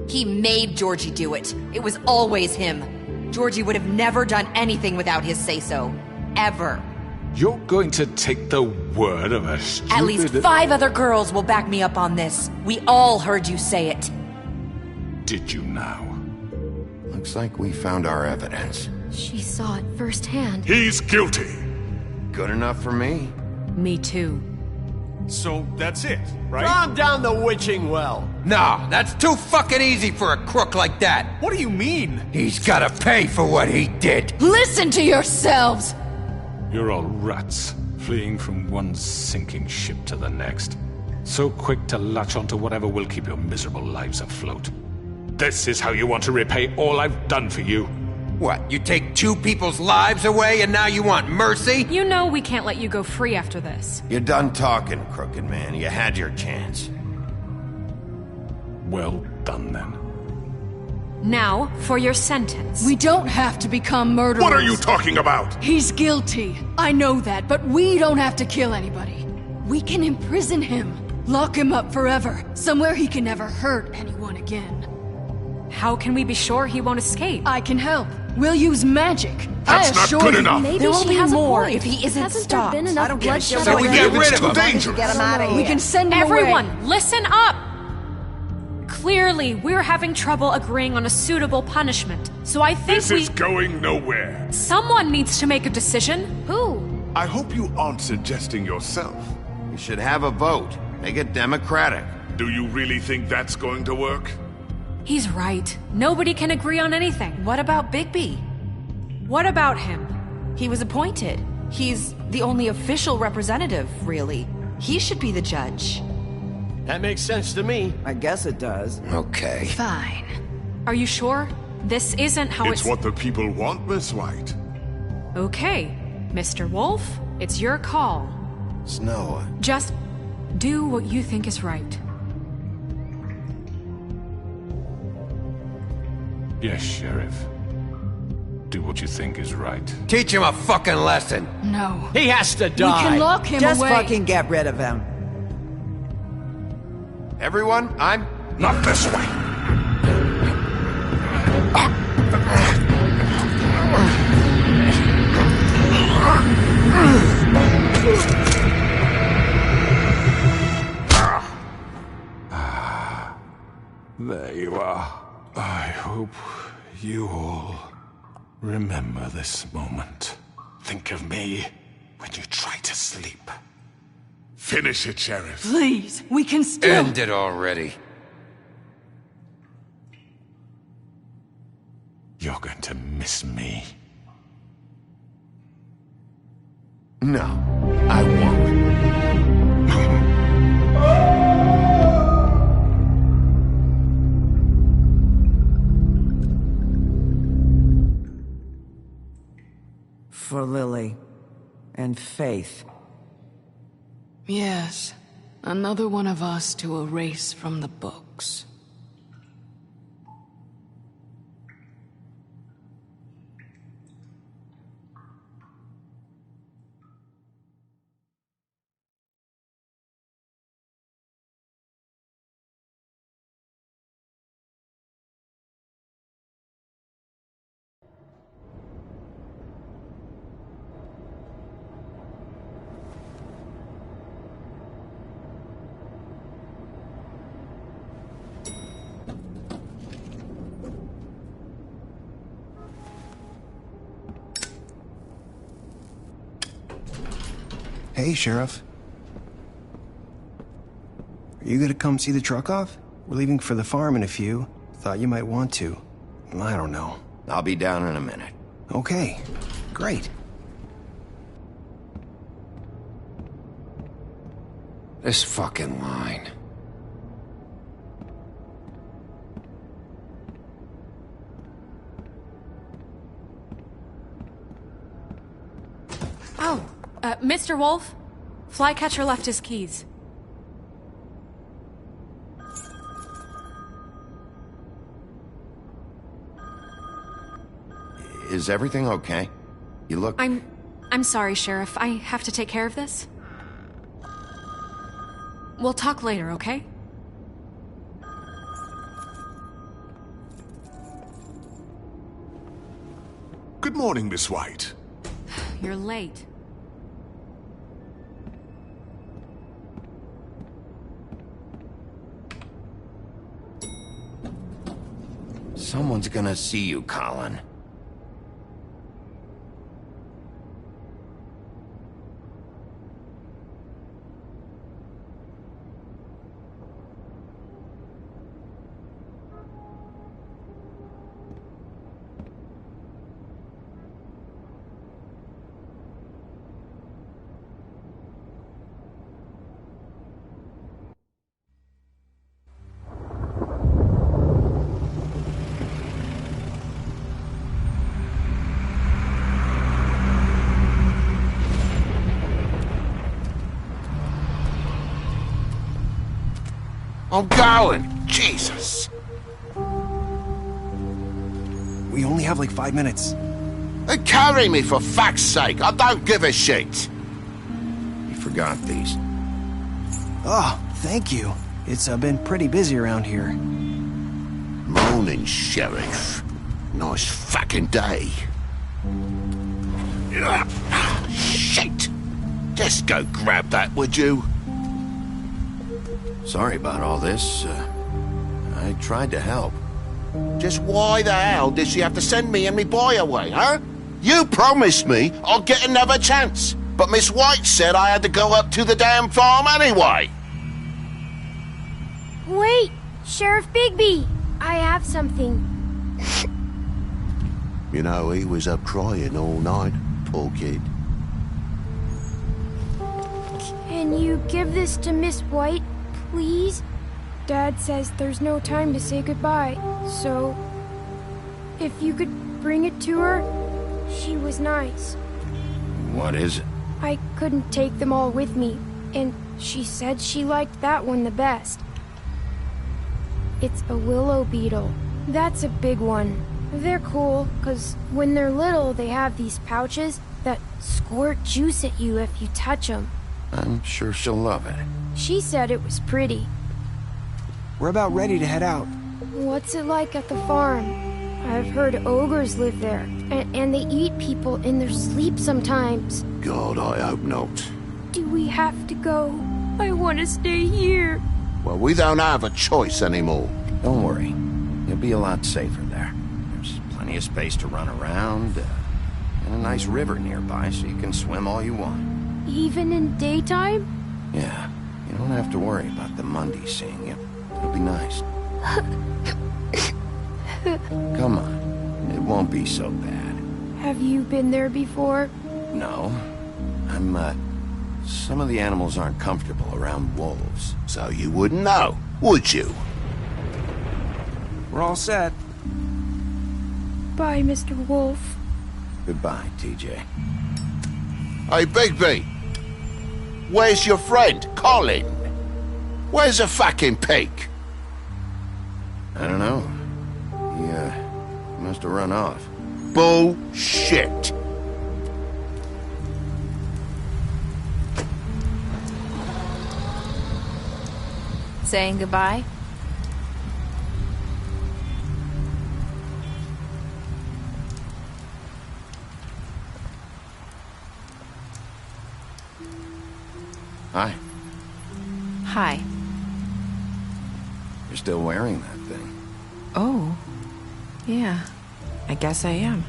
He made Georgie do it. It was always him. Georgie would have never done anything without his say-so. Ever. You're going to take the word of a stupid... At least 5 other girls will back me up on this. We all heard you say it. Did you now? Looks like we found our evidence. She saw it firsthand. He's guilty. Good enough for me. Me too. So that's it, right? Calm down the witching well. No, that's too fucking easy for a crook like that. What do you mean? He's gotta pay for what he did. Listen to yourselves! You're all rats, fleeing from one sinking ship to the next. So quick to latch onto whatever will keep your miserable lives afloat. This is how you want to repay all I've done for you? What, you take 2 people's lives away and now you want mercy? You know we can't let you go free after this. You're done talking, Crooked Man. You had your chance. Well done, then. Now, for your sentence. We don't have to become murderers. What are you talking about? He's guilty. I know that, but we don't have to kill anybody. We can imprison him. Lock him up forever. Somewhere he can never hurt anyone again. How can we be sure he won't escape? I can help. We'll use magic. That's not good enough. Maybe there will be more if he isn't Hasn't stopped. there been enough bloodshed? So we get rid of him. Dangerous. Get him out of here. We can send him Everyone, away. listen up! Clearly, we're having trouble agreeing on a suitable punishment, so I think This is going nowhere. Someone needs to make a decision. Who? I hope you aren't suggesting yourself. You should have a vote. Make it democratic. Do you really think that's going to work? He's right. Nobody can agree on anything. What about Bigby? What about him? He was appointed. He's the only official representative, really. He should be the judge. That makes sense to me. I guess it does. Okay. Fine. Are you sure? This isn't how It's what the people want, Miss White. Okay, Mr. Wolf, it's your call. Snow. Just do what you think is right. Yes, Sheriff. Do what you think is right. Teach him a fucking lesson. No. He has to die. We can lock him Just away. fucking get rid of him. Everyone, I'm... Not this way. There you are. I hope you all remember this moment. Think of me when you try to sleep. Finish it, Sheriff. Please, we can still... End it already. You're going to miss me. No, I won't. For Lily and Faith. Yes, another one of us to erase from the books. Hey, Sheriff. Are you gonna come see the truck off? We're leaving for the farm in a few. Thought you might want to. I don't know. I'll be down in a minute. Okay, great. This fucking line. Oh, Mr. Wolf, Flycatcher left his keys. Is everything okay? You look... I'm sorry, Sheriff. I have to take care of this. We'll talk later, okay? Good morning, Miss White. You're late. Someone's gonna see you, Colin. Oh, Colin! Jesus! We only have like 5 minutes. Carry me, for fuck's sake! I don't give a shit! You forgot these. Oh, thank you. It's been pretty busy around here. Morning, Sheriff. Nice fucking day. Shit! Just go grab that, would you? Sorry about all this. I tried to help. Just why the hell did she have to send me and me boy away, huh? You promised me I'll get another chance, but Miss White said I had to go up to the damn farm anyway. Wait, Sheriff Bigby, I have something. You know, he was up crying all night, poor kid. Can you give this to Miss White, please? Dad says there's no time to say goodbye, so if you could bring it to her, she was nice. What is it? I couldn't take them all with me, and she said she liked that one the best. It's a willow beetle. That's a big one. They're cool, 'cause when they're little, they have these pouches that squirt juice at you if you touch them. I'm sure she'll love it. She said it was pretty. We're about ready to head out. What's it like at the farm? I've heard ogres live there, and they eat people in their sleep sometimes. God, I hope not. Do we have to go? I want to stay here. Well, we don't have a choice anymore. Don't worry. You'll be a lot safer there. There's plenty of space to run around, and a nice river nearby so you can swim all you want. Even in daytime? Yeah, you don't have to worry about the Mundy seeing you. It'll be nice. Come on, it won't be so bad. Have you been there before? No. Some of the animals aren't comfortable around wolves. So you wouldn't know, would you? We're all set. Bye, Mr. Wolf. Goodbye, TJ. Hey, Bigby! Where's your friend, Colin? Where's the fucking pig? I don't know. He must have run off. Bullshit! Saying goodbye? Hi. Hi. You're still wearing that thing. Oh. Yeah. I guess I am.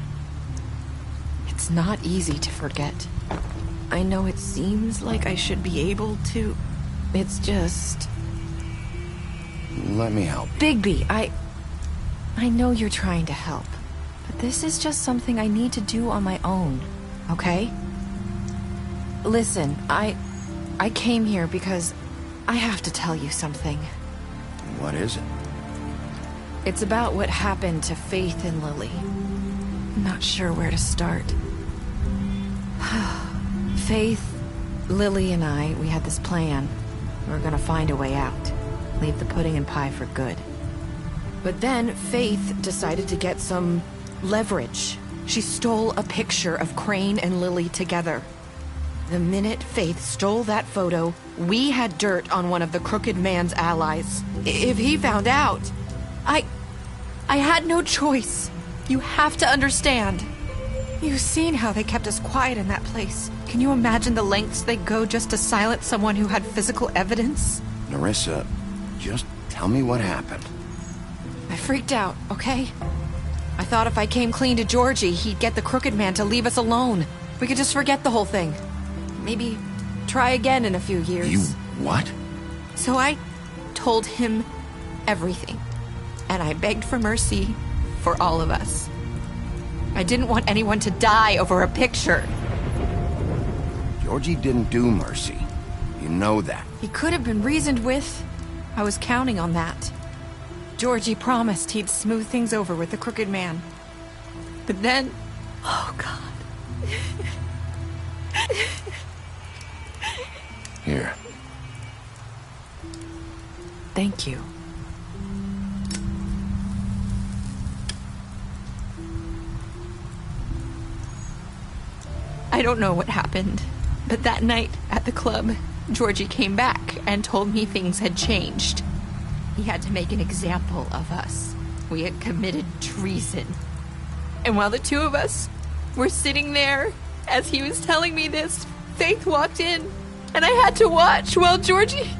It's not easy to forget. I know it seems like I should be able to. It's just... Let me help you. Bigby, I know you're trying to help, but this is just something I need to do on my own, okay? Listen, I came here because I have to tell you something. What is it? It's about what happened to Faith and Lily. I'm not sure where to start. Faith, Lily, and I, we had this plan. We were gonna find a way out. Leave the pudding and pie for good. But then Faith decided to get some leverage. She stole a picture of Crane and Lily together. The minute Faith stole that photo, we had dirt on one of the Crooked Man's allies. If he found out, I had no choice. You have to understand. You've seen how they kept us quiet in that place. Can you imagine the lengths they'd go just to silence someone who had physical evidence? Nerissa, just tell me what happened. I freaked out, okay? I thought if I came clean to Georgie, he'd get the Crooked Man to leave us alone. We could just forget the whole thing. Maybe try again in a few years. You what? So I told him everything. And I begged for mercy for all of us. I didn't want anyone to die over a picture. Georgie didn't do mercy. You know that. He could have been reasoned with. I was counting on that. Georgie promised he'd smooth things over with the Crooked Man. But then... Oh, God. Here. Thank you. I don't know what happened, but that night at the club, Georgie came back and told me things had changed. He had to make an example of us. We had committed treason. And while the two of us were sitting there, as he was telling me this, Faith walked in, and I had to watch while Georgie...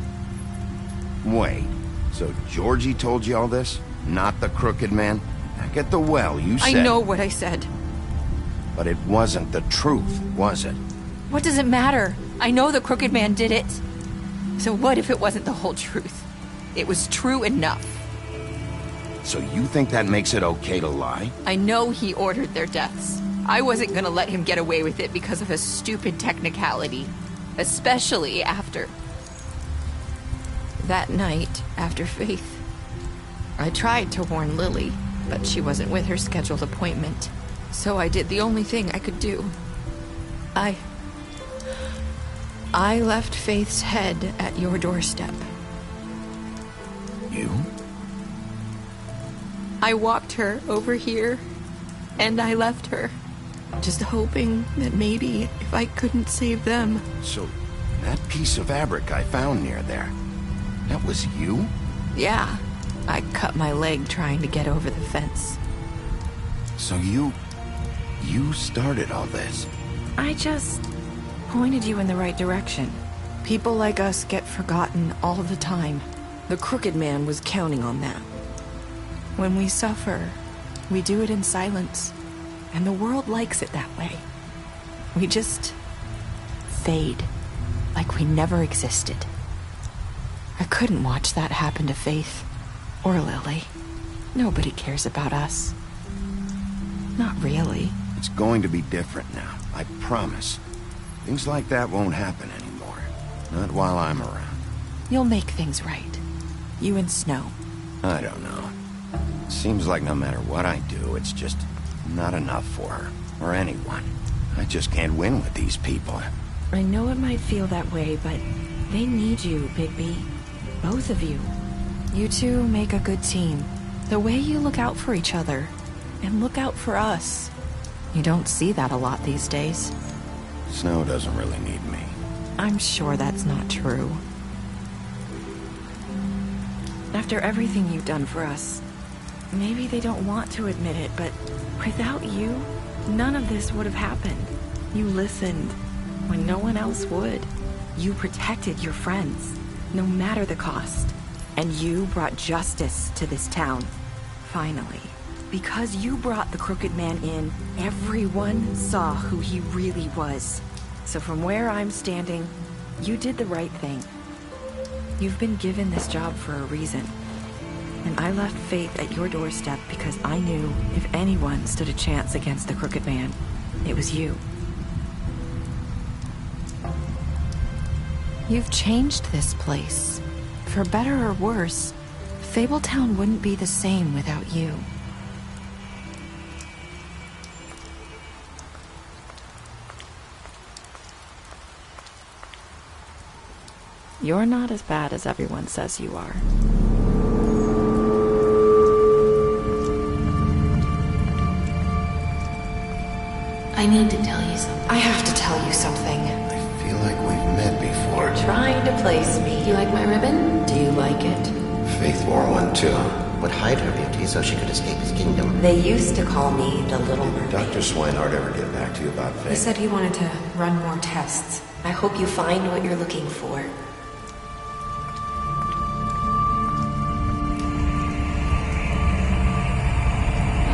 Wait, so Georgie told you all this? Not the Crooked Man? Back at the well, you said... I know what I said. But it wasn't the truth, was it? What does it matter? I know the Crooked Man did it. So what if it wasn't the whole truth? It was true enough. So you think that makes it okay to lie? I know he ordered their deaths. I wasn't gonna let him get away with it because of a stupid technicality. Especially after... that night, after Faith. I tried to warn Lily, but she wasn't with her scheduled appointment. So I did the only thing I could do. I left Faith's head at your doorstep. You? I walked her over here, and I left her. Just hoping that maybe if I couldn't save them... So, that piece of fabric I found near there, that was you? Yeah, I cut my leg trying to get over the fence. So you started all this? I just pointed you in the right direction. People like us get forgotten all the time. The Crooked Man was counting on that. When we suffer, we do it in silence, and the world likes it that way. We just fade, like we never existed. I couldn't watch that happen to Faith, or Lily. Nobody cares about us. Not really. It's going to be different now, I promise. Things like that won't happen anymore. Not while I'm around. You'll make things right. You and Snow. I don't know. Seems like no matter what I do, it's just not enough for her, or anyone. I just can't win with these people. I know it might feel that way, but they need you, Bigby. Both of you. You two make a good team. The way you look out for each other, and look out for us. You don't see that a lot these days. Snow doesn't really need me. I'm sure that's not true. After everything you've done for us, maybe they don't want to admit it, but without you, none of this would have happened. You listened when no one else would. You protected your friends, no matter the cost. And you brought justice to this town. Finally. Because you brought the Crooked Man in, everyone saw who he really was. So from where I'm standing, you did the right thing. You've been given this job for a reason. And I left Faith at your doorstep because I knew if anyone stood a chance against the Crooked Man, it was you. You've changed this place. For better or worse, Fabletown wouldn't be the same without you. You're not as bad as everyone says you are. I need to tell you something. I have to tell you something. I feel like we've met before. Trying to place me. You like my ribbon? Do you like it? Faith wore one too. Would hide her beauty so she could escape his kingdom. They used to call me the Little Mermaid. Dr. Swinehart ever get back to you about Faith? He said he wanted to run more tests. I hope you find what you're looking for.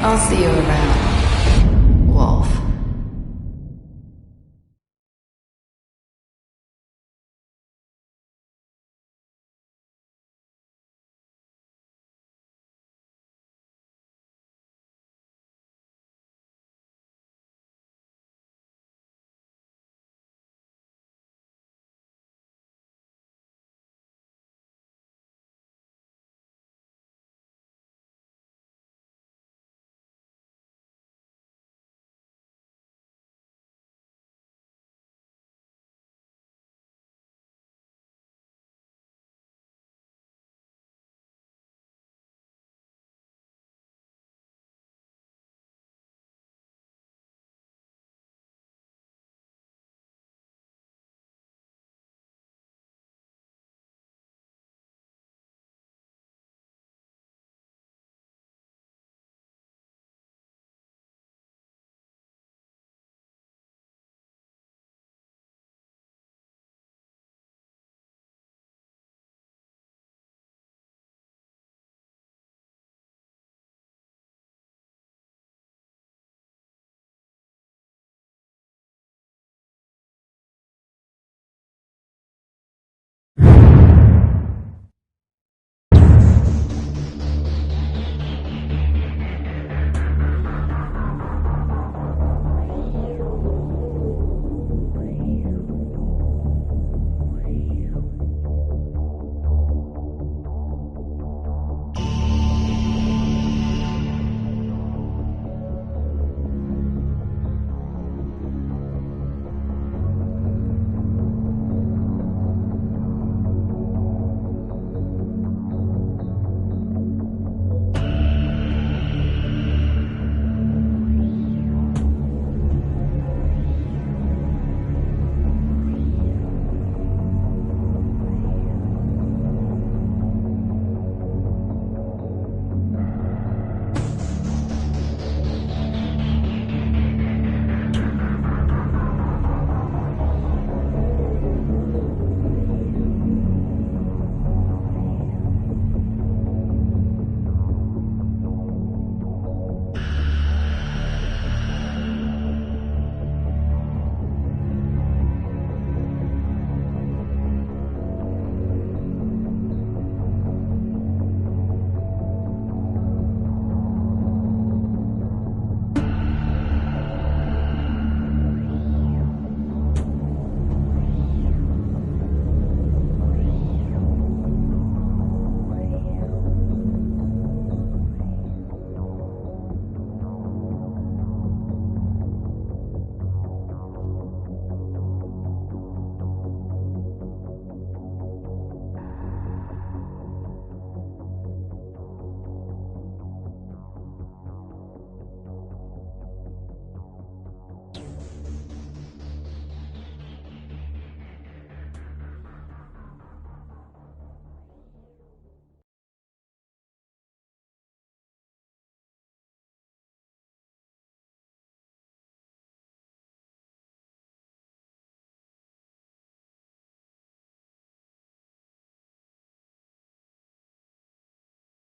I'll see you around.